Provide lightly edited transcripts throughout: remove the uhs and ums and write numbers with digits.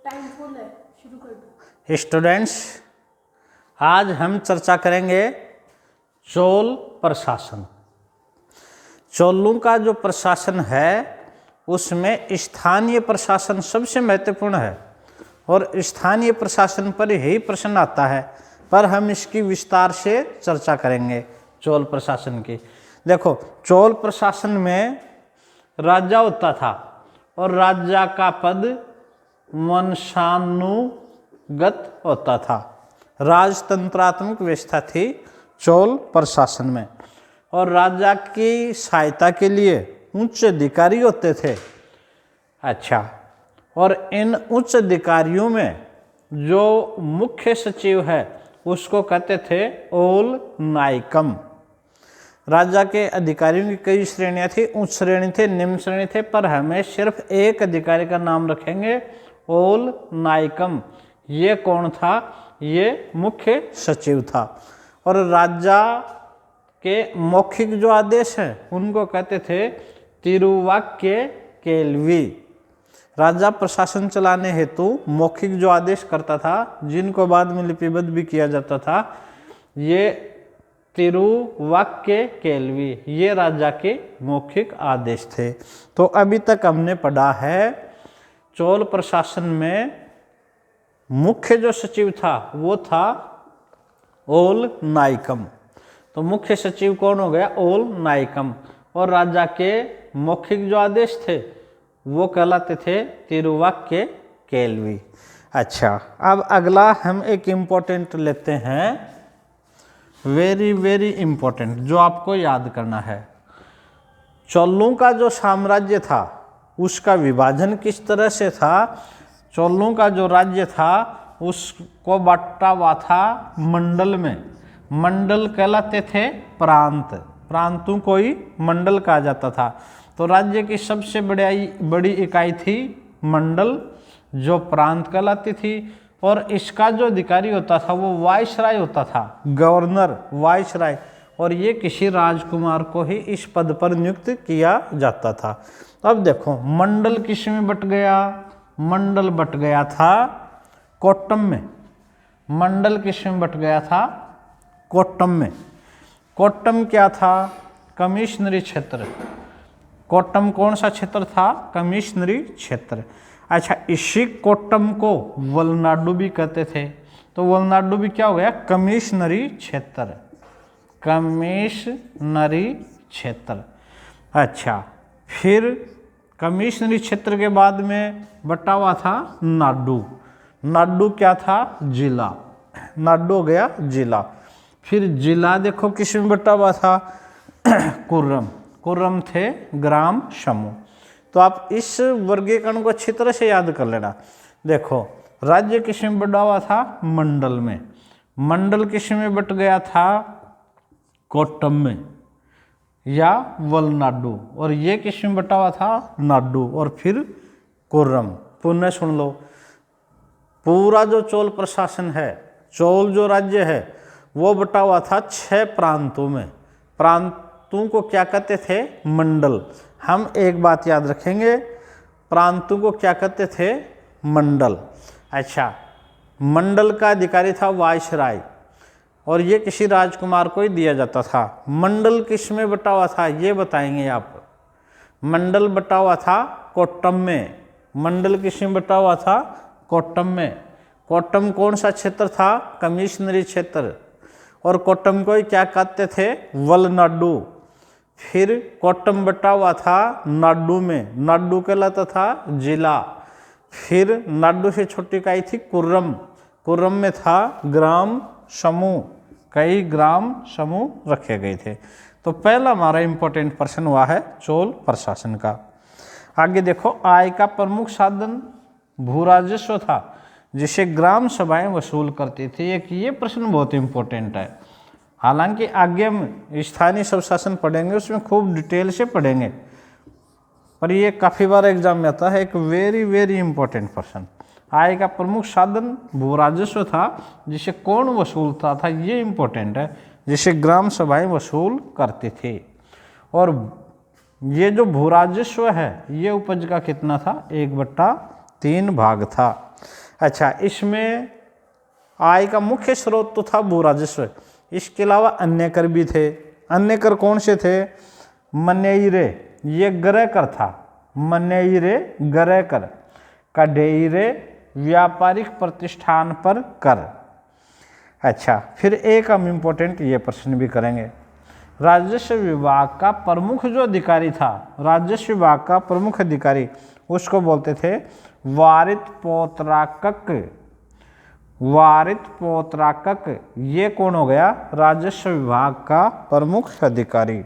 Time full है, शुरू कर दो। स्टूडेंट्स, आज हम चर्चा करेंगे चोल प्रशासन। चोलों का जो प्रशासन है उसमें स्थानीय प्रशासन सबसे महत्वपूर्ण है और स्थानीय प्रशासन पर ही प्रश्न आता है, पर हम इसकी विस्तार से चर्चा करेंगे चोल प्रशासन की। देखो, चोल प्रशासन में राजा होता था और राजा का पद वंशानुगत होता था। राजतंत्रात्मक व्यवस्था थी चोल प्रशासन में और राजा की सहायता के लिए उच्च अधिकारी होते थे। अच्छा, और इन उच्च अधिकारियों में जो मुख्य सचिव है उसको कहते थे ओल नायकम। राजा के अधिकारियों की कई श्रेणियां थी, उच्च श्रेणी थे, निम्न श्रेणी थे, पर हमें सिर्फ एक अधिकारी का नाम रखेंगे, ओल नायकम। ये कौन था? ये मुख्य सचिव था। और राजा के मौखिक जो आदेश हैं उनको कहते थे तिरुवाक्य केल्वी। राजा प्रशासन चलाने हेतु मौखिक जो आदेश करता था, जिनको बाद में लिपिबद्ध भी किया जाता था, ये तिरुवाक्य केल्वी, ये राजा के मौखिक आदेश थे। तो अभी तक हमने पढ़ा है चोल प्रशासन में मुख्य जो सचिव था वो था ओल नायकम। तो मुख्य सचिव कौन हो गया? ओल नायकम। और राजा के मौखिक जो आदेश थे वो कहलाते थे तिरुवाक्य केल्वी। अच्छा, अब अगला हम एक इम्पोर्टेंट लेते हैं, वेरी वेरी इम्पोर्टेंट, जो आपको याद करना है। चोलों का जो साम्राज्य था उसका विभाजन किस तरह से था? चोलों का जो राज्य था उसको बांटा हुआ था मंडल में। मंडल कहलाते थे प्रांत, प्रांतों को ही मंडल कहा जाता था। तो राज्य की सबसे बड़ी इकाई थी मंडल, जो प्रांत कहलाती थी। और इसका जो अधिकारी होता था वो वायसराय होता था, गवर्नर, वायसराय। और ये किसी राजकुमार को ही इस पद पर नियुक्त किया जाता था। अब देखो, मंडल किस में बट गया? मंडल बट गया था कोट्टम में। मंडल किस में बट गया था? कोट्टम में। कोट्टम क्या था? कमिश्नरी क्षेत्र। कोट्टम कौन सा क्षेत्र था? कमिश्नरी क्षेत्र। अच्छा, इसी कोट्टम को वलनाडु भी कहते थे। तो वलनाडु भी क्या हो गया? कमिश्नरी क्षेत्र। कमिश्नरी क्षेत्र। अच्छा, फिर कमिश्नरी क्षेत्र के बाद में बटा हुआ था नाडु। नाडु क्या था? जिला। नाडु हो गया जिला। फिर जिला देखो किस में बटा हुआ था? कुर्रम। कुर्रम थे ग्राम समूह। तो आप इस वर्गीकरण को अच्छी तरह से याद कर लेना। देखो, राज्य किस में बटा हुआ था? मंडल में। मंडल किस में बट गया था? कोट्टम में या वलनाडु। और ये किस में बटा हुआ था? नाडु। और फिर कुर्रम। पुनः सुन लो, पूरा जो चोल प्रशासन है, चोल जो राज्य है, वो बटा हुआ था 6 प्रांतों में। प्रांतों को क्या कहते थे? मंडल। हम एक बात याद रखेंगे, प्रांतों को क्या कहते थे? मंडल। अच्छा, मंडल का अधिकारी था वायसराय और ये किसी राजकुमार को ही दिया जाता था। मंडल किस में बटा हुआ था ये बताएंगे आप। मंडल बटा हुआ था कोट्टम में। मंडल किस में बटा हुआ था? कोट्टम में। कोट्टम कौन सा क्षेत्र था? कमिश्नरी क्षेत्र। और कोट्टम को ही क्या कहते थे? वलनाडु। फिर कोट्टम बटा हुआ था नाडु में। नाडु कहलाता था जिला। फिर नाडु से छोटी इकाई थी कुर्रम। कुर्रम में था ग्राम समूह। कई ग्राम समूह रखे गए थे। तो पहला हमारा इंपॉर्टेंट प्रश्न हुआ है चोल प्रशासन का। आगे देखो, आय का प्रमुख साधन भूराजस्व था जिसे ग्राम सभाएं वसूल करती थी। एक ये प्रश्न बहुत इंपॉर्टेंट है। हालांकि आगे हम स्थानीय स्वशासन पढ़ेंगे, उसमें खूब डिटेल से पढ़ेंगे, पर ये काफ़ी बार एग्जाम में आता है। एक वेरी वेरी इंपॉर्टेंट प्रश्न। आय का प्रमुख साधन भूराजस्व था जिसे कौन वसूलता था? ये इंपॉर्टेंट है। जिसे ग्राम सभाएं वसूल करती थी। और ये जो भूराजस्व है ये उपज का कितना था? 1/2 3 भाग था। अच्छा, इसमें आय का मुख्य स्रोत तो था भू राजस्व, इसके अलावा अन्य कर भी थे। अन्य कर कौन से थे? मनेइरे, ये गृह कर था, मनेइरे गृह कर। कढेइरे व्यापारिक प्रतिष्ठान पर कर। अच्छा, फिर एक हम इम्पोर्टेंट ये प्रश्न भी करेंगे। राजस्व विभाग का प्रमुख जो अधिकारी था, राजस्व विभाग का प्रमुख अधिकारी, उसको बोलते थे वारित पोतराकक। वारित पोतराकक, ये कौन हो गया? राजस्व विभाग का प्रमुख अधिकारी।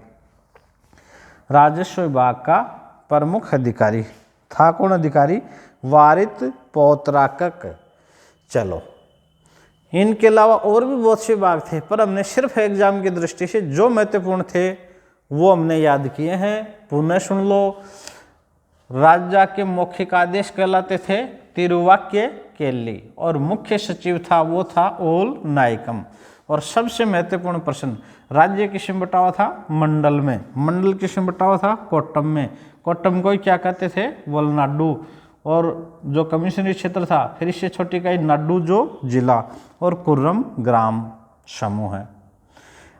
राजस्व विभाग का प्रमुख अधिकारी था कौन अधिकारी? वारित पोतराकक। चलो, इनके अलावा और भी बहुत से विभाग थे, पर हमने सिर्फ एग्जाम की दृष्टि से जो महत्वपूर्ण थे वो हमने याद किए हैं। पुनः सुन लो। राजा के मौखिक आदेश कहलाते थे तिरुवाक्य केली, और मुख्य सचिव था वो था ओल नायकम। और सबसे महत्वपूर्ण प्रश्न, राज्य किसमें बटा हुआ था? मंडल में। मंडल किसमें बटा हुआ था? कोट्टम में। कोट्टम को क्या कहते थे? वलनाडु। और जो कमिश्नरी क्षेत्र था, फिर इससे छोटी इकाई नाडु जो जिला, और कुर्रम ग्राम समूह है।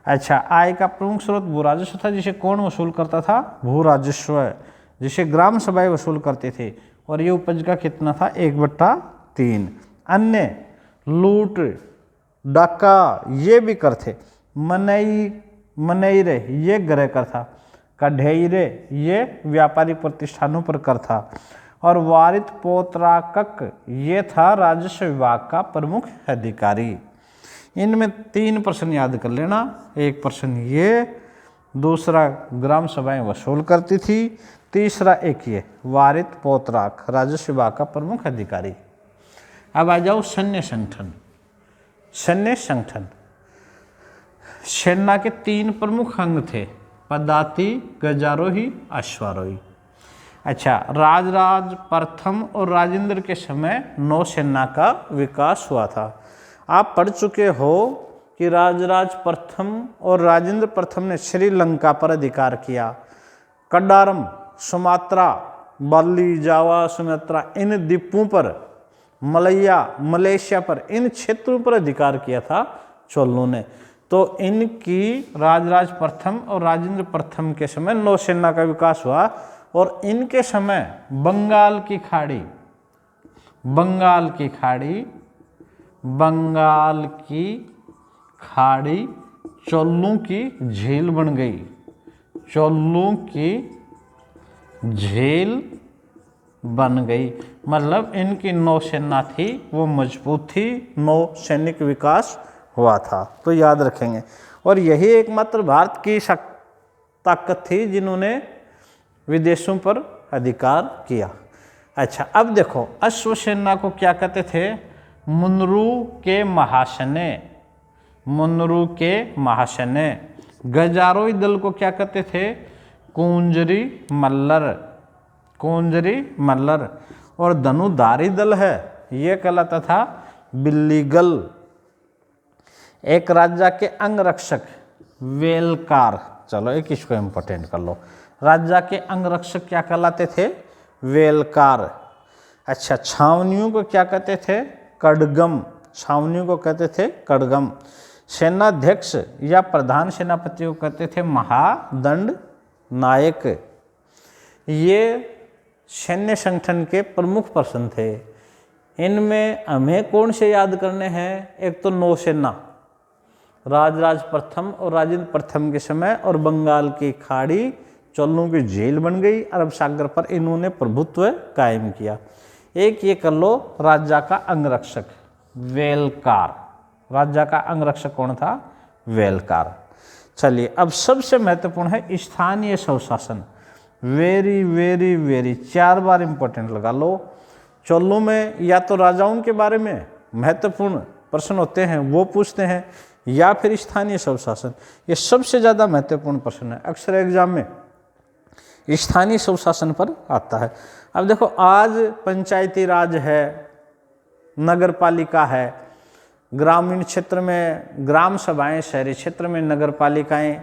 अच्छा, आय का प्रमुख स्रोत भू राजस्व था, जिसे कौन वसूल करता था? भू राजस्व, जिसे ग्राम सभाएं वसूल करते थे। और ये उपज का कितना था? 1/3। अन्य लूट डाका ये भी कर थे। मनेइरे ये गृह कर था। कढेइरे ये व्यापारिक प्रतिष्ठानों पर कर था। और वारित पोतराकक ये था राजस्व विभाग का प्रमुख अधिकारी। इनमें 3 प्रश्न याद कर लेना। एक प्रश्न ये, दूसरा ग्राम सभाएं वसूल करती थी, तीसरा एक ये वारित पोतराक राजस्व विभाग का प्रमुख अधिकारी। अब आ जाओ सैन्य संगठन। सैन्य संगठन, सेना के 3 प्रमुख अंग थे, पदाति, गजारोही, अश्वारोही। अच्छा, राजराज प्रथम और राजेंद्र के समय नौसेना का विकास हुआ था। आप पढ़ चुके हो कि राजराज प्रथम और राजेंद्र प्रथम ने श्रीलंका पर अधिकार किया। कडारम, सुमात्रा, बाली, जावा, सुमात्रा, इन द्वीपों पर, मलेशिया पर, इन क्षेत्रों पर अधिकार किया था चोलों ने। तो इनकी राजराज प्रथम और राजेंद्र प्रथम के समय नौसेना का विकास हुआ। और इनके समय बंगाल की खाड़ी, बंगाल की खाड़ी, बंगाल की खाड़ी चोलों की झील बन गई। चोलों की झील बन गई, मतलब इनकी नौसेना थी वो मजबूत थी, नौसैनिक विकास हुआ था, तो याद रखेंगे। और यही एकमात्र भारत की ताकत थी जिन्होंने विदेशों पर अधिकार किया। अच्छा, अब देखो अश्वसेना को क्या कहते थे? मुनरू के महासने, मुनरू के महासने। गजारोही दल को क्या कहते थे? कुंजरी मल्लर, कुंजरी मल्लर। और धनुधारी दल है ये कहलाता था बिल्लीगल। एक राज्य के अंगरक्षक वेलकार, चलो एक इसको इम्पोर्टेंट कर लो। राज्य के अंगरक्षक क्या कहलाते थे? वेलकार। अच्छा, छावनियों को क्या कहते थे? कड़गम, छावनियों को कहते थे कड़गम। सेनाध्यक्ष या प्रधान सेनापति को कहते थे महादंड नायक। ये सैन्य संगठन के प्रमुख प्रश्न थे। इनमें हमें कौन से याद करने हैं? एक तो नौसेना, राजराज प्रथम और राजेंद्र प्रथम के समय, और बंगाल की खाड़ी चोलों की झील बन गई, अरब सागर पर इन्होंने प्रभुत्व कायम किया। एक ये कर लो, राज्य का अंगरक्षक वेलकार। राज्य का अंगरक्षक कौन था? वेलकार। चलिए, अब सबसे महत्वपूर्ण है स्थानीय स्वशासन। वेरी वेरी वेरी 4 बार इंपॉर्टेंट लगा लो। चोलों में या तो राजाओं के बारे में महत्वपूर्ण प्रश्न होते हैं वो पूछते हैं, या फिर स्थानीय स्वशासन। ये सबसे ज़्यादा महत्वपूर्ण प्रश्न है, अक्सर एग्जाम में स्थानीय स्वशासन पर आता है। अब देखो, आज पंचायती राज है, नगर पालिका है, ग्रामीण क्षेत्र में ग्राम सभाएं, शहरी क्षेत्र में नगर पालिकाएं,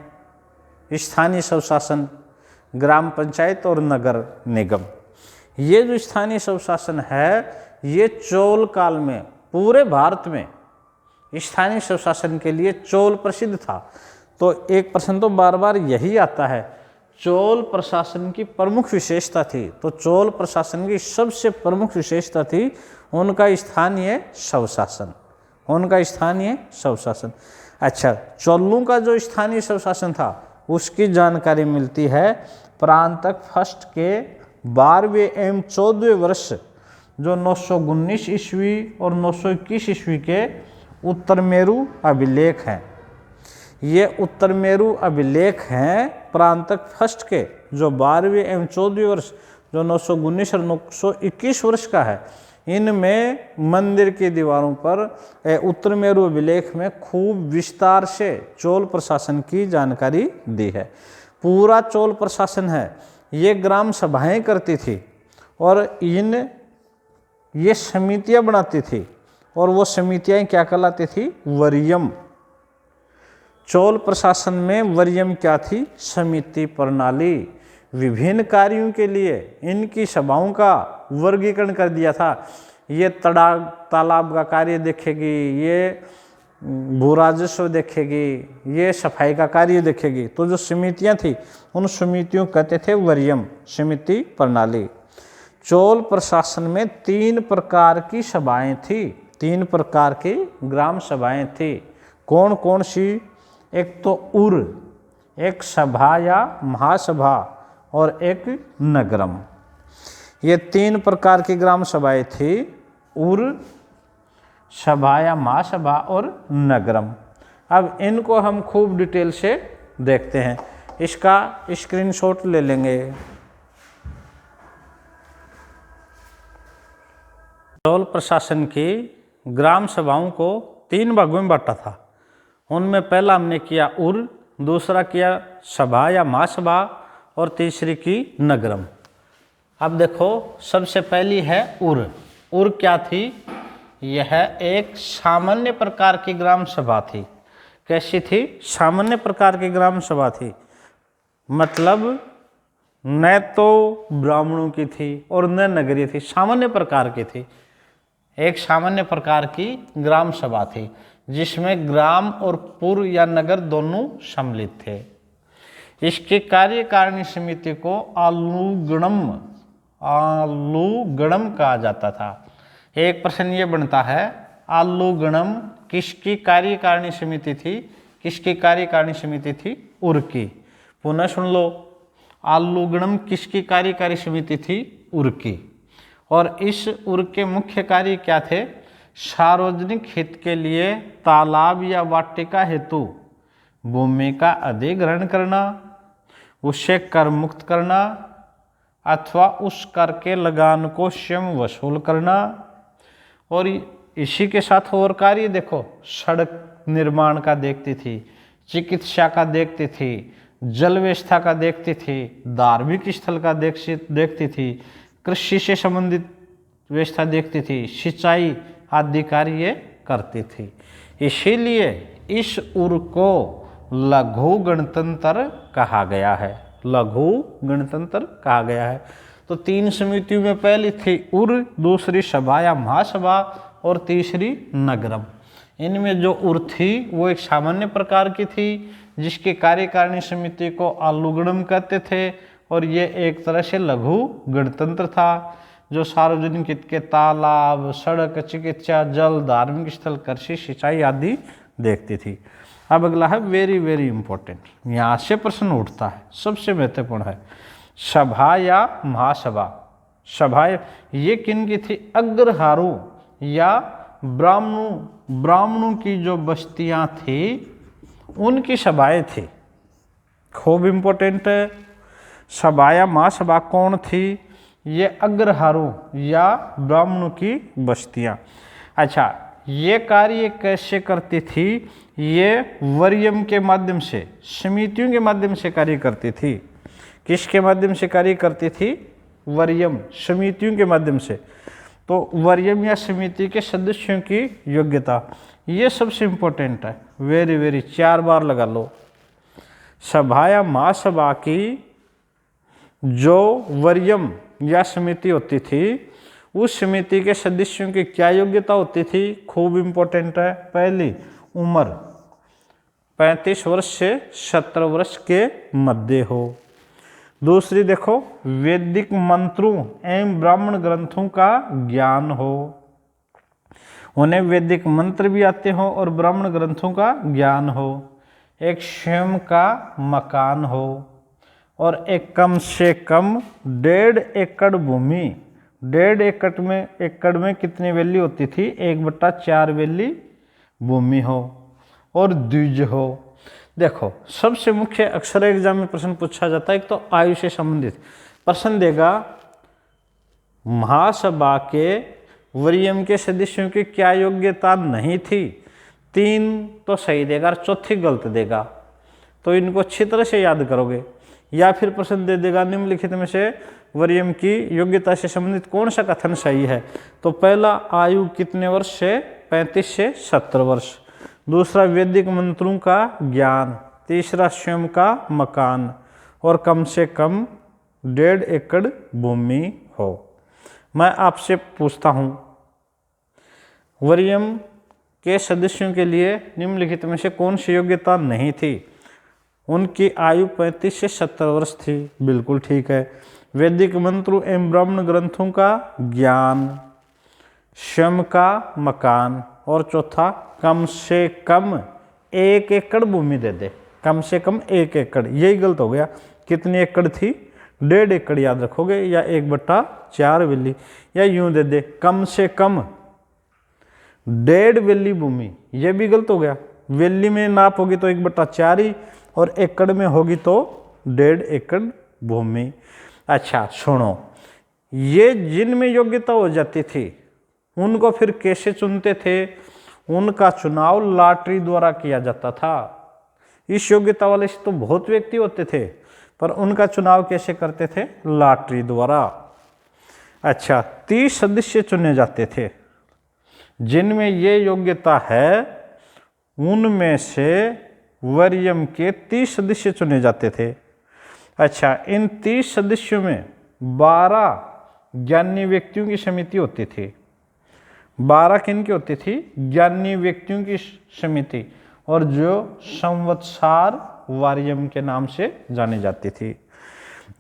स्थानीय स्वशासन, ग्राम पंचायत और नगर निगम। ये जो स्थानीय स्वशासन है ये चोल काल में पूरे भारत में स्थानीय स्वशासन के लिए चोल प्रसिद्ध था। तो एक प्रश्न तो बार बार यही आता है, चोल प्रशासन की प्रमुख विशेषता थी, तो चोल प्रशासन की सबसे प्रमुख विशेषता थी उनका स्थानीय स्वशासन, उनका स्थानीय स्वशासन। अच्छा, चोलों का जो स्थानीय स्वशासन था उसकी जानकारी मिलती है परांतक फर्स्ट के 12वें एवं 14वें वर्ष जो 919 ईस्वी और 921 ईस्वी के उत्तर मेरु अभिलेख हैं। ये उत्तर मेरु अभिलेख हैं परांतक फर्स्ट के जो 12वें एवं 14वें वर्ष जो 919 और 921 वर्ष का है। इनमें मंदिर की दीवारों पर उत्तर मेरु अभिलेख में खूब विस्तार से चोल प्रशासन की जानकारी दी है। पूरा चोल प्रशासन है, ये ग्राम सभाएं करती थी और ये समितियां बनाती थी, और वो समितियां क्या कहलाती थी? वरीयम। चोल प्रशासन में वरीयम क्या थी? समिति प्रणाली। विभिन्न कार्यों के लिए इनकी सभाओं का वर्गीकरण कर दिया था। ये तालाब का कार्य देखेगी, ये भू राजस्व देखेगी, ये सफाई का कार्य देखेगी। तो जो समितियां थी उन समितियों कहते थे वरीयम, समिति प्रणाली। चोल प्रशासन में 3 प्रकार की सभाएं थी, 3 प्रकार की ग्राम सभाएं थी। कौन कौन सी? एक तो उर, एक सभा या महासभा और एक नगरम। ये 3 प्रकार की ग्राम सभाएं थी, उर, सभा या महासभा और नगरम। अब इनको हम खूब डिटेल से देखते हैं, इसका स्क्रीनशॉट ले लेंगे। चोल प्रशासन की ग्राम सभाओं को 3 भागों में बांटा था। उनमें पहला हमने किया उर, दूसरा किया सभा या महासभा और तीसरी की नगरम। अब देखो, सबसे पहली है उर। उर क्या थी? यह एक सामान्य प्रकार की ग्राम सभा थी। कैसी थी? सामान्य प्रकार की ग्राम सभा थी, मतलब न तो ब्राह्मणों की थी और न नगरीय थी, सामान्य प्रकार की थी। एक सामान्य प्रकार की ग्राम सभा थी जिसमें ग्राम और पुर या नगर दोनों सम्मिलित थे। इसकी कार्यकारिणी समिति को आलूगणम कहा जाता था। एक प्रश्न ये बनता है, आलूगणम किसकी कार्यकारिणी समिति थी? किसकी कार्यकारिणी समिति थी? उर की। पुनः सुन लो, आलूगणम किसकी कार्यकारी समिति थी? उर की। और इस उर के मुख्य कार्य क्या थे? सार्वजनिक हित के लिए तालाब या वाटिका हेतु भूमि का अधिग्रहण करना, उसे कर मुक्त करना अथवा उस कर के लगान को स्वयं वसूल करना। और इसी के साथ और कार्य देखो, सड़क निर्माण का देखती थी, चिकित्सा का देखती थी, जल व्यवस्था का देखती थी, धार्मिक स्थल का देखती थी, कृषि से संबंधित व्यवस्था देखती थी, सिंचाई आदि कार्य करती थी। इसीलिए इस उर को लघु गणतंत्र कहा गया है, लघु गणतंत्र कहा गया है। तो 3 समितियों में पहली थी उर, दूसरी सभा या महासभा और तीसरी नगरम। इनमें जो उर थी वो एक सामान्य प्रकार की थी जिसकी कार्यकारिणी समिति को आलूगणम कहते थे, और ये एक तरह से लघु गणतंत्र था जो सार्वजनिक हित के तालाब, सड़क, चिकित्सा, जल, धार्मिक स्थल, कृषि, सिंचाई आदि देखती थी। अब अगला है वेरी वेरी इंपॉर्टेंट, यहाँ से प्रश्न उठता है, सबसे महत्वपूर्ण है, सभा या महासभा। सभा ये किन की थी? अग्रहारों या ब्राह्मणों की जो बस्तियां थी उनकी सभाएं थी। खूब इंपॉर्टेंट है। सभा या महासभा कौन थी? ये अग्रहारों या ब्राह्मणों की बस्तियां। अच्छा, ये कार्य कैसे करती थी? ये वरीयम के माध्यम से, समितियों के माध्यम से कार्य करती थी। किसके माध्यम से कार्य करती थी? वरीयम, समितियों के माध्यम से। तो वरीयम या समिति के सदस्यों की योग्यता, ये सबसे इंपॉर्टेंट है, वेरी वेरी, 4 बार लगा लो। सभा या महासभा की जो वरीयम या समिति होती थी, उस समिति के सदस्यों की क्या योग्यता होती थी? खूब इंपॉर्टेंट है। पहली, उम्र 35 वर्ष से 70 वर्ष के मध्य हो। दूसरी देखो, वैदिक मंत्रों एवं ब्राह्मण ग्रंथों का ज्ञान हो, उन्हें वैदिक मंत्र भी आते हो और ब्राह्मण ग्रंथों का ज्ञान हो। एक स्वयं का मकान हो और एक कम से कम 1.5 एकड़ भूमि। 1.5 एकड़ में कितनी वैली होती थी? 1/4 वैली भूमि हो और द्विज हो। देखो, सबसे मुख्य अक्सर एग्जाम में प्रश्न पूछा जाता है, एक तो आयु से संबंधित प्रश्न देगा, महासभा के वरीयम के सदस्यों की क्या योग्यता नहीं थी? 3 तो सही देगा और चौथी गलत देगा, तो इनको अच्छी तरह से याद करोगे। या फिर प्रश्न दे देगा, निम्नलिखित में से वरीयम की योग्यता से संबंधित कौन सा कथन सही है? तो पहला, आयु कितने वर्ष से? 35 से 70 वर्ष। दूसरा, वैदिक मंत्रों का ज्ञान। तीसरा, स्वयं का मकान और कम से कम 1.5 एकड़ भूमि हो। मैं आपसे पूछता हूँ, वरीयम के सदस्यों के लिए निम्नलिखित में से कौन सी योग्यता नहीं थी? उनकी आयु 35 से 70 वर्ष थी, बिल्कुल ठीक है। वैदिक मंत्रों एवं ब्राह्मण ग्रंथों का ज्ञान, स्वयं का मकान और चौथा, कम से कम 1 एकड़ भूमि दे दे। कम से कम 1 एकड़, यही गलत हो गया। कितनी एकड़ थी? 1.5 एकड़ याद रखोगे, या 1/4 वैली, या यूं दे दे, कम से कम 1.5 वैली भूमि, ये भी गलत हो गया। वैली में नाप होगी तो 1/4 ही, और एकड़ में होगी तो 1.5 एकड़ भूमि। अच्छा सुनो, ये जिनमें योग्यता हो जाती थी उनको फिर कैसे चुनते थे? उनका चुनाव लॉटरी द्वारा किया जाता था। इस योग्यता वाले से तो बहुत व्यक्ति होते थे, पर उनका चुनाव कैसे करते थे? लॉटरी द्वारा। अच्छा, 30 सदस्य चुने जाते थे। जिनमें ये योग्यता है उनमें से वरीयम के 30 सदस्य चुने जाते थे। अच्छा, इन 30 सदस्यों में 12 ज्ञानी व्यक्तियों की समिति होती थी। 12 किनकी होती थी? ज्ञानी व्यक्तियों की समिति, और जो संवत्सार वारियम के नाम से जानी जाती थी।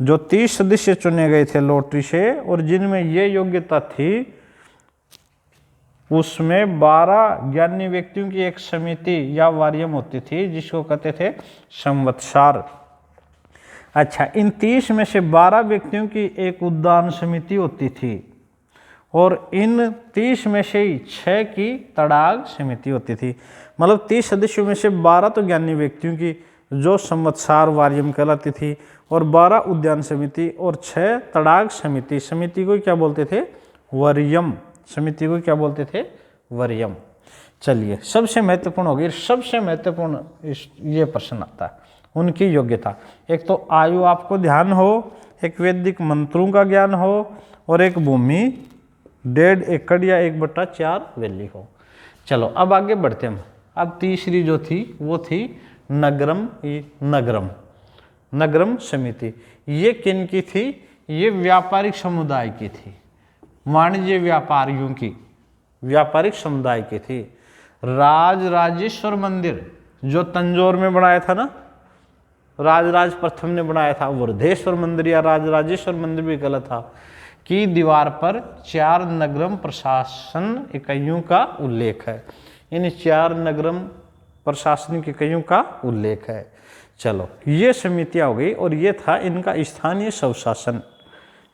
जो 30 सदस्य चुने गए थे लॉटरी से और जिनमें ये योग्यता थी, उसमें 12 ज्ञानी व्यक्तियों की एक समिति या वारियम होती थी जिसको कहते थे संवत्सार। अच्छा, इन 30 में से 12 व्यक्तियों की एक उद्यान समिति होती थी और इन 30 में से ही 6 की तड़ाग समिति होती थी। मतलब 30 सदस्यों में से 12 तो ज्ञानी व्यक्तियों की जो संवत्सार वारियम कहलाती थी और 12 उद्यान समिति और 6 तड़ाग समिति। समिति को क्या बोलते थे? वरीयम। समिति को क्या बोलते थे? वरीयम। चलिए, सबसे महत्वपूर्ण हो गई, सबसे महत्वपूर्ण ये प्रश्न आता है, उनकी योग्यता। एक तो आयु आपको ध्यान हो, एक वैदिक मंत्रों का ज्ञान हो और एक भूमि 1.5 एकड़ या 1/4 वैली हो। चलो अब आगे बढ़ते हम। अब तीसरी जो थी वो थी नगरम समिति। ये किन की थी? ये व्यापारिक समुदाय की थी, वाणिज्य व्यापारियों की, व्यापारिक समुदाय की थी। राजराजेश्वर मंदिर जो तंजौर में बनाया था ना, राजराज प्रथम ने बनाया था, वृद्धेश्वर मंदिर या राजराजेश्वर मंदिर भी गलत था, की दीवार पर 4 नगरम प्रशासन इकाइयों का उल्लेख है। इन 4 नगरम प्रशासनिक इकाइयों का उल्लेख है। चलो, ये समितियां हो गई और ये था इनका स्थानीय स्वशासन।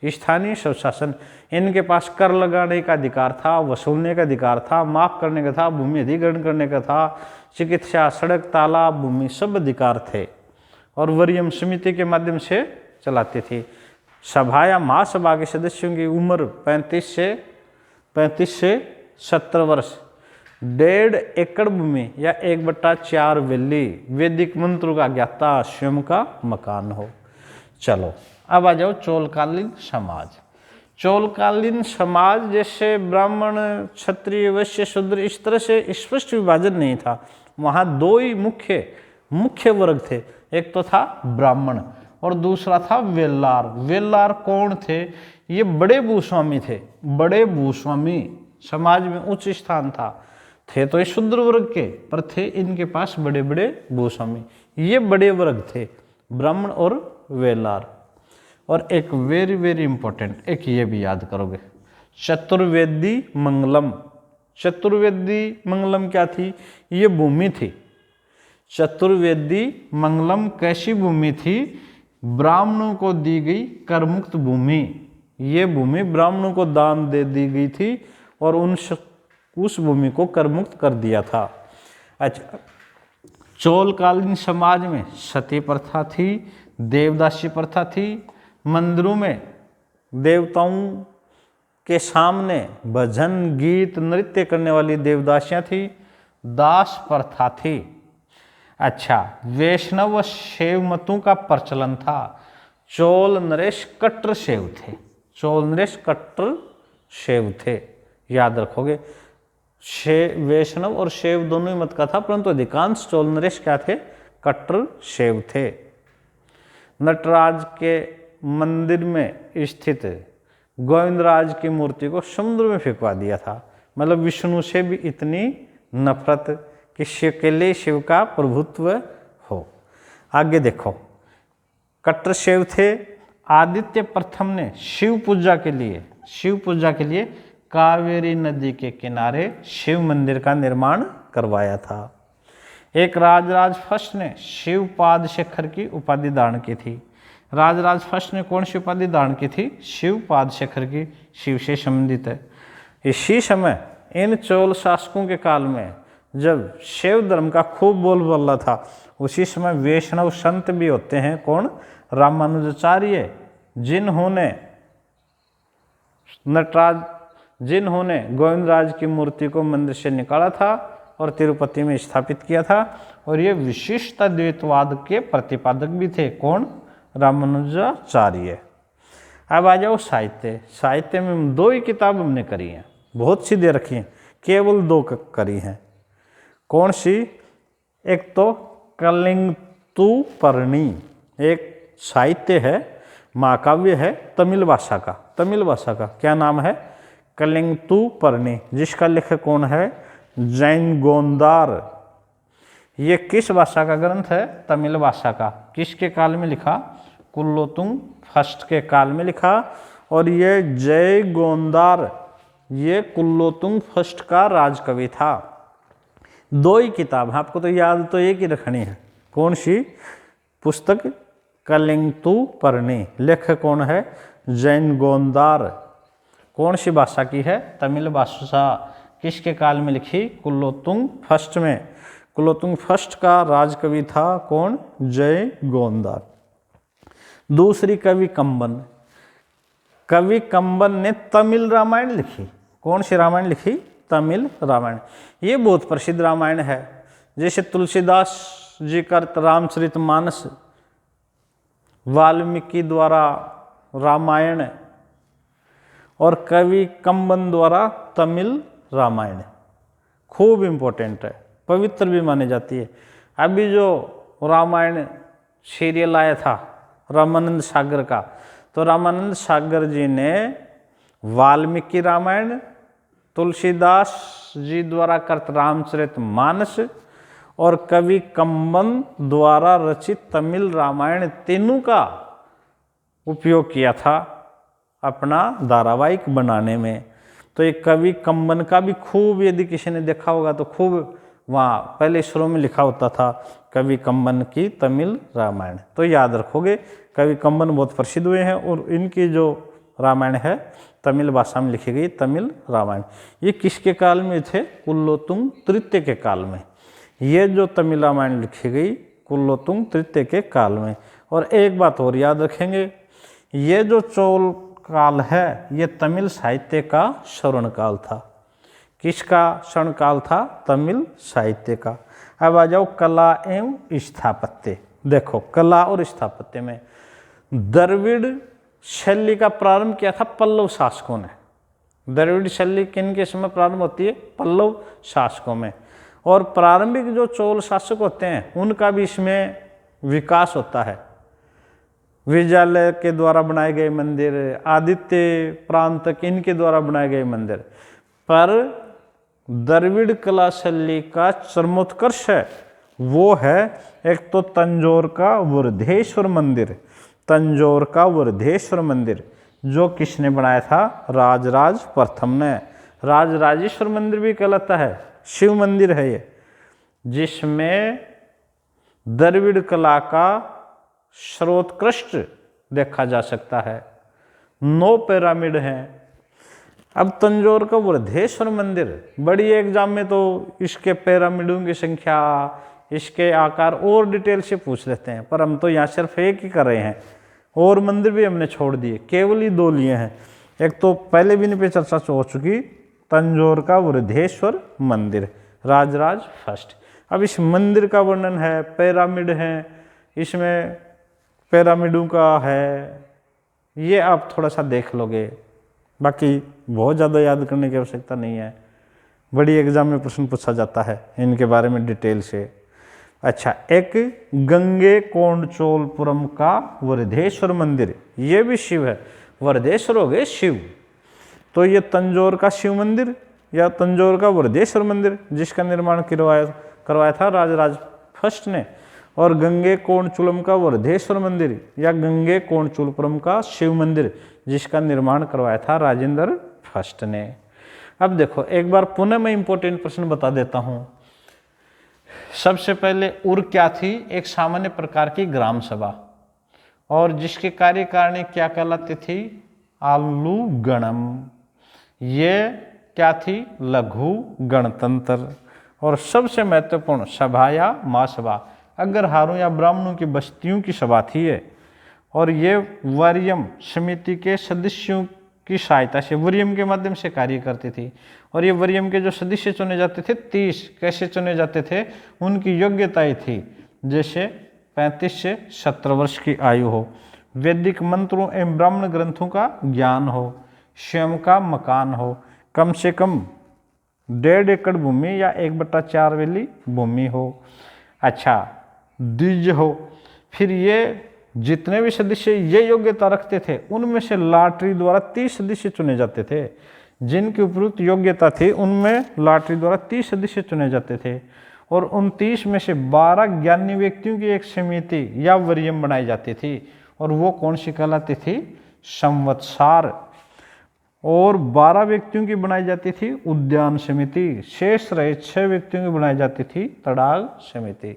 स्थानीय स्वशासन, इनके पास कर लगाने का अधिकार था, वसूलने का अधिकार था, माफ करने का था, भूमि अधिग्रहण करने का था, चिकित्सा, सड़क, तालाब, भूमि सब अधिकार थे और वरीयम समिति के माध्यम से चलाती थी। सभा या महासभा के सदस्यों की उम्र 35 से 70 वर्ष, 1.5 एकड़ भूमि या 1/4 वैली, वैदिक मंत्रों का ज्ञाता, स्वयं का मकान हो। चलो अब आ जाओ चोलकालीन समाज। चोलकालीन समाज जैसे ब्राह्मण, क्षत्रिय, वैश्य, शूद्र, इस तरह से स्पष्ट विभाजन नहीं था। वहाँ 2 ही मुख्य वर्ग थे, एक तो था ब्राह्मण और दूसरा था वेल्लार। वेल्लार कौन थे? ये बड़े भूस्वामी थे, बड़े भूस्वामी, समाज में उच्च स्थान था। थे तो ये शूद्र वर्ग के, पर थे इनके पास बड़े बड़े भूस्वामी। ये बड़े वर्ग थे, ब्राह्मण और वेलार। और एक वेरी वेरी इंपॉर्टेंट, एक ये भी याद करोगे, चतुर्वेदी मंगलम। चतुर्वेदी मंगलम क्या थी? ये भूमि थी। चतुर्वेदी मंगलम कैसी भूमि थी? ब्राह्मणों को दी गई करमुक्त भूमि। ये भूमि ब्राह्मणों को दान दे दी गई थी और उस भूमि को करमुक्त कर दिया था। अच्छा, चोलकालीन समाज में सती प्रथा थी, देवदासी प्रथा थी, मंदिरों में देवताओं के सामने भजन गीत नृत्य करने वाली देवदासियां थी, दास प्रथा थी। अच्छा, वैष्णव व शैव मतों का प्रचलन था। चोल नरेश कट्टर शैव थे, चोल नरेश कट्टर शैव थे, याद रखोगे। वैष्णव और शैव दोनों ही मत का था, परंतु अधिकांश चोल नरेश क्या थे? कट्टर शैव थे। नटराज के मंदिर में स्थित गोविंदराज की मूर्ति को समुद्र में फेंकवा दिया था। मतलब विष्णु से भी इतनी नफरत कि अकेले शिव का प्रभुत्व हो। आगे देखो, कट्टर शैव थे। आदित्य प्रथम ने शिव पूजा के लिए कावेरी नदी के किनारे शिव मंदिर का निर्माण करवाया था। एक राजराज फर्स्ट ने शिवपाद शेखर की उपाधि धारण की थी। राजराज फर्स्ट ने कौन सी उपाधि धारण की थी? शिवपाद शेखर की, शिव से संबंधित है। इसी समय इन चोल शासकों के काल में जब शैव धर्म का खूब बोलबाला था, उसी समय वैष्णव संत भी होते हैं। कौन? रामानुजाचार्य, जिन्होंने गोविंदराज की मूर्ति को मंदिर से निकाला था और तिरुपति में स्थापित किया था। और ये विशिष्ट द्वैतवाद के प्रतिपादक भी थे। कौन? रामानुजाचार्य। अब आ जाओ साहित्य। साहित्य में 2 ही किताब हमने करी हैं, बहुत सी दे रखी हैं, केवल 2 करी हैं। कौन सी? एक तो कलिंगतुपर्णी, एक साहित्य है, महाकाव्य है तमिल भाषा का। क्या नाम है? कलिंगतुपर्णी, जिसका लेखक कौन है? जैन गोंदार। ये किस भाषा का ग्रंथ है? तमिल भाषा का। किसके काल में लिखा? कुलोत्तुंग फर्स्ट के काल में लिखा। और ये जय गोंदार, ये कुलोत्तुंग फर्स्ट का राजकवि था। 2 ही किताब, आपको तो याद तो एक ही रखनी है। कौन सी पुस्तक? कलिंगतुपर्णी। लेखक कौन है? जैन गोंदार। कौन सी भाषा की है? तमिल भाषा। किसके काल में लिखी? कुलोत्तुंग फर्स्ट में। कुलोत्तुंग फर्स्ट का राजकवि था कौन? जय गोंदार। दूसरी कवि कंबन। कवि कंबन ने तमिल रामायण लिखी। कौन सी रामायण लिखी? तमिल रामायण। ये बहुत प्रसिद्ध रामायण है। जैसे तुलसीदास जी का रामचरितमानस, वाल्मीकि द्वारा रामायण और कवि कंबन द्वारा तमिल रामायण खूब इम्पोर्टेंट है, पवित्र भी मानी जाती है। अभी जो रामायण सीरियल आया था रामानंद सागर का, तो रामानंद सागर जी ने वाल्मीकि रामायण, तुलसीदास जी द्वारा कृत रामचरितमानस और कवि कंबन द्वारा रचित तमिल रामायण तीनों का उपयोग किया था अपना धारावाहिक बनाने में। तो ये कवि कंबन का भी खूब, यदि किसी ने देखा होगा तो खूब वहाँ पहले शुरू में लिखा होता था कवि कंबन की तमिल रामायण। तो याद रखोगे, कवि कंबन बहुत प्रसिद्ध हुए हैं और इनकी जो रामायण है तमिल भाषा में लिखी गई तमिल रामायण। ये किसके काल में थे? कुलोत्तुंग तृतीय के काल में। ये जो तमिल रामायण लिखी गई कुलोत्तुंग तृतीय के काल में। और एक बात और याद रखेंगे, ये जो चोल काल है ये तमिल साहित्य का स्वर्ण काल था। किसका स्वर्ण काल था? तमिल साहित्य का। अब आ जाओ कला एवं स्थापत्य। देखो, कला और स्थापत्य में द्रविड़ शैली का प्रारंभ किया था पल्लव शासकों ने। द्रविड़ शैली किन के समय प्रारंभ होती है? पल्लव शासकों में। और प्रारंभिक जो चोल शासक होते हैं उनका भी इसमें विकास होता है। विजयालय के द्वारा बनाए गए मंदिर, आदित्य प्रांतक, इनके द्वारा बनाए गए मंदिर। पर द्रविड़ कला शैली का चरमोत्कर्ष है वो है एक तो तंजौर का वृद्धेश्वर मंदिर, तंजौर का वृद्धेश्वर मंदिर, जो किसने बनाया था? राजराज प्रथम ने। राजराजेश्वर मंदिर भी कहलाता है, शिव मंदिर है ये, जिसमें द्रविड़ कला का सर्वोत्कृष्ट देखा जा सकता है। 9 पिरामिड हैं। अब तंजौर का वृद्धेश्वर मंदिर, बड़ी एग्जाम में तो इसके पिरामिडों की संख्या, इसके आकार और डिटेल से पूछ लेते हैं, पर हम तो यहाँ सिर्फ एक ही कर रहे हैं, और मंदिर भी हमने छोड़ दिए, केवल ही 2 लिए हैं। एक तो पहले भी इन पे चर्चा हो चुकी, तंजौर का वृद्धेश्वर मंदिर, राजराज फर्स्ट। अब इस मंदिर का वर्णन है, पिरामिड हैं, इसमें पिरामिडों का है, ये आप थोड़ा सा देख लोगे, बाकी बहुत ज़्यादा याद करने की आवश्यकता नहीं है। बड़ी एग्जाम में प्रश्न पूछा जाता है इनके बारे में डिटेल से। अच्छा, एक गंगे कोंडचोलपुरम का वृद्धेश्वर मंदिर, ये भी शिव है, वृद्धेश्वर हो गए शिव, तो ये तंजौर का शिव मंदिर या तंजौर का वृद्धेश्वर मंदिर, जिसका निर्माण करवाया था राजराज फर्स्ट ने, और गंगे कोंडचूलम का वृद्धेश्वर मंदिर या गंगे कोंडचूलपुरम का शिव मंदिर, जिसका निर्माण करवाया था राजेंद्र फर्स्ट ने। अब देखो एक बार पुनः मैं इंपॉर्टेंट प्रश्न बता देता हूं। सबसे पहले उर क्या थी? एक सामान्य प्रकार की ग्राम सभा, और जिसके कार्यकारिणी क्या कहलाती थी? आलू गणम। ये क्या थी? लघु गणतंत्र। और सबसे महत्वपूर्ण सभा या महासभा, अग्रहारों या ब्राह्मणों की बस्तियों की सभा थी ये, और ये वरीयम समिति के सदस्यों की सहायता से, वरीयम के माध्यम से कार्य करती थी। और ये वरीयम के जो सदस्य चुने जाते थे 30, कैसे चुने जाते थे? उनकी योग्यताएं थी, जैसे 35 से 17 वर्ष की आयु हो, वैदिक मंत्रों एवं ब्राह्मण ग्रंथों का ज्ञान हो, स्वयं का मकान हो, कम से कम 1.5 एकड़ भूमि या 1/4 वाली भूमि हो, अच्छा द्विज हो। फिर ये जितने भी सदस्य ये योग्यता रखते थे, उनमें से लॉटरी द्वारा 30 सदस्य चुने जाते थे। जिनकी उपयुक्त योग्यता थी उनमें लॉटरी द्वारा 30 सदस्य चुने जाते थे, और उन 30 में से 12 ज्ञानी व्यक्तियों की एक समिति या वरीयम बनाई जाती थी, और वो कौन सी कहलाती थी? संवत्सार। और 12 व्यक्तियों की बनाई जाती थी उद्यान समिति, शेष रहे 6 व्यक्तियों की बनाई जाती थी तड़ाग समिति।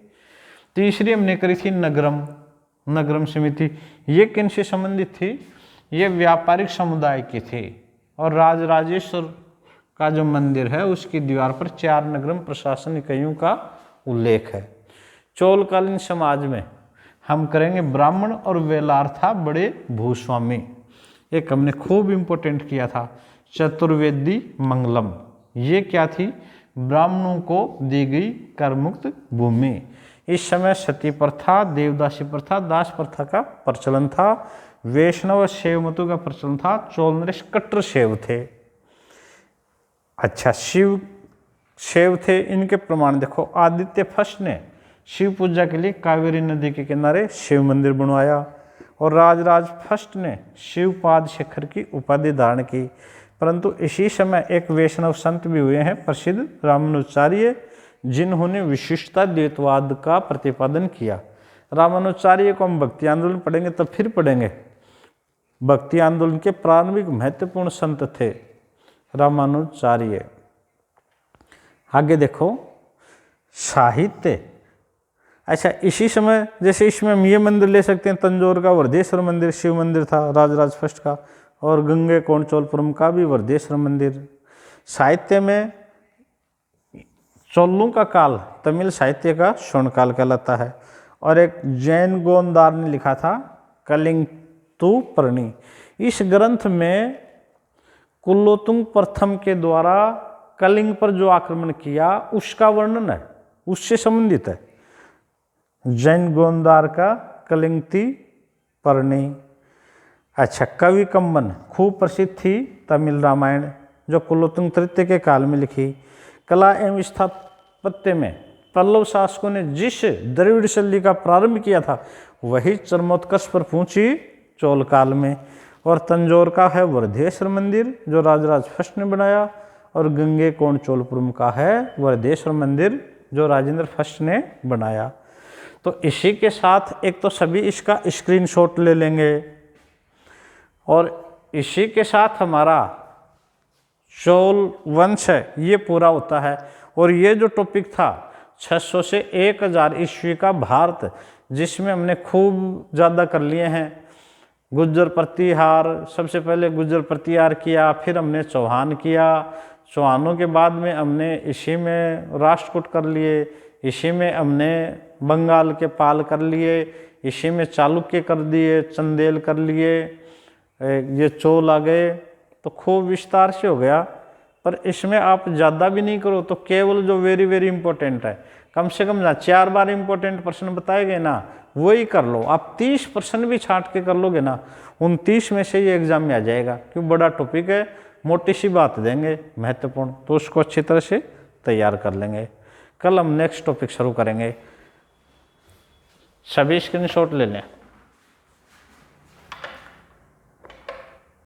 तीसरी हमने करी थी नगरम, नगरम समिति। ये किन से संबंधित थी? ये व्यापारिक समुदाय की थी, और राजराजेश्वर का जो मंदिर है उसकी दीवार पर 4 नगरम प्रशासन इकाइयों का उल्लेख है। चोलकालीन समाज में हम करेंगे ब्राह्मण और वेलार था बड़े भूस्वामी। एक हमने खूब इंपोर्टेंट किया था चतुर्वेदी मंगलम। ये क्या थी? ब्राह्मणों को दी गई करमुक्त भूमि। इस समय सती प्रथा, देवदासी प्रथा, दास प्रथा का प्रचलन था, वैष्णव शैव मतों का प्रचलन था, चोल नरेश कट्टर शैव थे। अच्छा, शिव शैव थे, इनके प्रमाण देखो। आदित्य फर्स्ट ने शिव पूजा के लिए कावेरी नदी के किनारे शिव मंदिर बनवाया, और राजराज फर्स्ट ने शिवपाद शेखर की उपाधि धारण की। परंतु इसी समय एक वैष्णव संत भी हुए हैं प्रसिद्ध रामानुजाचार्य, जिन्होंने विशिष्टता द्वैतवाद का प्रतिपादन किया। रामानुजाचार्य को हम भक्ति आंदोलन पढ़ेंगे तब फिर पढ़ेंगे। भक्ति आंदोलन के प्रारंभिक महत्वपूर्ण संत थे रामानुजाचार्य। आगे देखो साहित्य। अच्छा, इसी समय जैसे इसमें हम ये मंदिर ले सकते हैं, तंजौर का वृद्धेश्वर मंदिर शिव मंदिर था राजराज फर्स्ट का, और गंगे कोंडचोलपुरम का भी वृद्धेश्वर मंदिर। साहित्य में चोलों का काल तमिल साहित्य का स्वर्णकाल कहलाता है, और एक जैन गोंदार ने लिखा था कलिंगतु पर्णी। इस ग्रंथ में कुलोत्तुंग प्रथम के द्वारा कलिंग पर जो आक्रमण किया उसका वर्णन है, उससे संबंधित है। जैन गोंदार का कलिंगति पर्णी। अच्छा, कवि कम्बन खूब प्रसिद्ध थी तमिल रामायण, जो कुलोत्तुंग तृतीय के काल में लिखी। कला एवं स्थापत्य में पल्लव शासकों ने जिस द्रविड़ शैली का प्रारंभ किया था वही चरमोत्कर्ष पर पहुंची चोल काल में। और तंजौर का है वरदेश्वर मंदिर जो राजराज फर्स्ट ने बनाया, और गंगे कोंड चोलपुरम का है वरदेश्वर मंदिर जो राजेंद्र फर्स्ट ने बनाया। तो इसी के साथ एक तो सभी इसका स्क्रीनशॉट ले लेंगे, और इसी के साथ हमारा चोल वंश है ये पूरा होता है। और ये जो टॉपिक था 600 से 1000 ईस्वी का भारत, जिसमें हमने खूब ज़्यादा कर लिए हैं। गुज्जर प्रतिहार, सबसे पहले गुज्जर प्रतिहार किया, फिर हमने चौहान किया, चौहानों के बाद में हमने इसी में राष्ट्रकूट कर लिए, इसी में हमने बंगाल के पाल कर लिए, इसी में चालुक्य कर दिए, चंदेल कर लिए, ये चोल आ गए। तो खूब विस्तार से हो गया, पर इसमें आप ज़्यादा भी नहीं करो, तो केवल जो वेरी वेरी इंपॉर्टेंट है, कम से कम ना 4 बार इंपॉर्टेंट प्रश्न बताए गए ना, वही कर लो। आप 30% भी छांट के कर लोगे ना, 29 में से ये एग्जाम में आ जाएगा, क्योंकि बड़ा टॉपिक है, मोटी सी बात देंगे महत्वपूर्ण, तो उसको अच्छी तरह से तैयार कर लेंगे। कल हम नेक्स्ट टॉपिक शुरू करेंगे। सभी स्क्रीनशॉट ले लें।